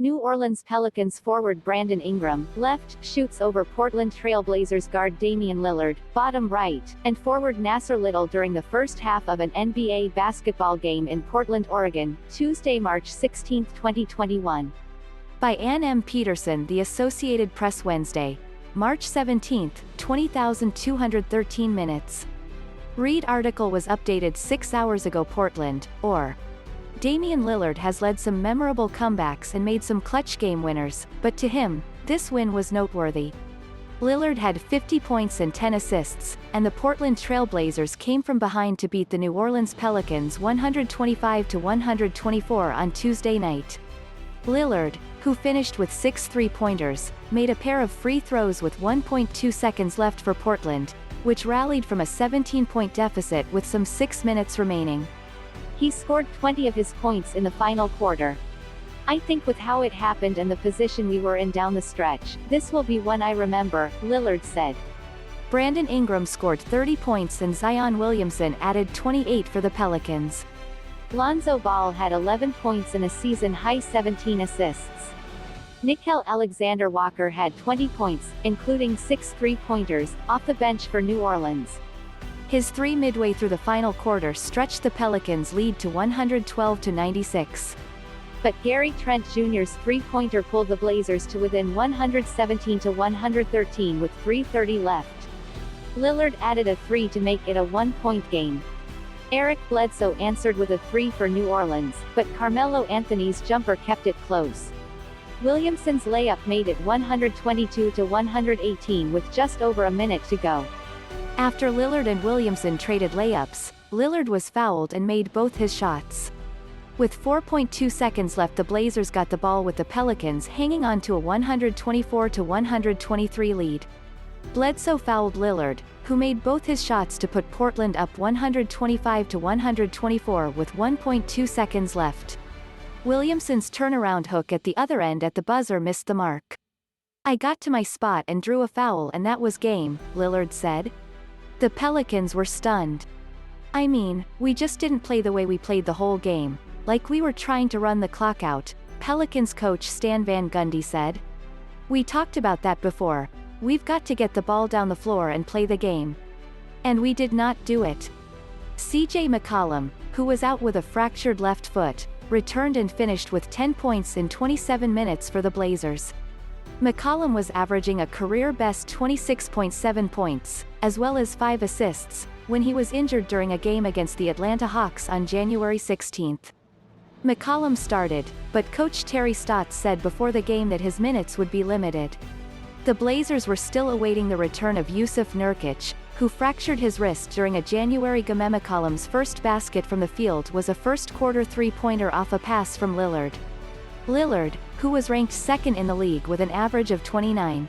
New Orleans Pelicans forward Brandon Ingram, left, shoots over Portland Trail Blazers guard Damian Lillard, bottom right, and forward Nassir Little during the first half of an NBA basketball game in Portland, Oregon, Tuesday, March 16, 2021. By Ann M. Peterson, The Associated Press, Wednesday, March 17, 20,213 minutes. Read article was updated 6 hours ago. Portland, or Damian Lillard has led some memorable comebacks and made some clutch game winners, but to him, this win was noteworthy. Lillard had 50 points and 10 assists, and the Portland Trail Blazers came from behind to beat the New Orleans Pelicans 125-124 on Tuesday night. Lillard, who finished with 6 three-pointers, made a pair of free throws with 1.2 seconds left for Portland, which rallied from a 17-point deficit with some 6 minutes remaining. He scored 20 of his points in the final quarter. "I think with how it happened and the position we were in down the stretch, this will be one I remember," Lillard said. Brandon Ingram scored 30 points and Zion Williamson added 28 for the Pelicans. Lonzo Ball had 11 points and a season-high 17 assists. Nickeil Alexander-Walker had 20 points, including 6 three-pointers, off the bench for New Orleans. His three midway through the final quarter stretched the Pelicans' lead to 112-96. But Gary Trent Jr.'s three-pointer pulled the Blazers to within 117-113 with 3:30 left. Lillard added a three to make it a one-point game. Bledsoe answered with a three for New Orleans, but Carmelo Anthony's jumper kept it close. Williamson's layup made it 122-118 with just over a minute to go. After Lillard and Williamson traded layups, Lillard was fouled and made both his shots. With 4.2 seconds left, the Blazers got the ball with the Pelicans hanging on to a 124-123 lead. Bledsoe fouled Lillard, who made both his shots to put Portland up 125-124 with 1.2 seconds left. Williamson's turnaround hook at the other end at the buzzer missed the mark. "I got to my spot and drew a foul and that was game," Lillard said. The Pelicans were stunned. "I mean, we just didn't play the way we played the whole game, like we were trying to run the clock out," Pelicans coach Stan Van Gundy said. "We talked about that before. We've got to get the ball down the floor and play the game. And we did not do it." McCollum, who was out with a fractured left foot, returned and finished with 10 points in 27 minutes for the Blazers. McCollum was averaging a career-best 26.7 points, as well as 5 assists, when he was injured during a game against the Atlanta Hawks on January 16. McCollum started, but coach Terry Stotts said before the game that his minutes would be limited. The Blazers were still awaiting the return of Jusuf Nurkic, who fractured his wrist during a January gameMcCollum's first basket from the field was a first-quarter three-pointer off a pass from Lillard. Lillard, who was ranked second in the league with an average of 29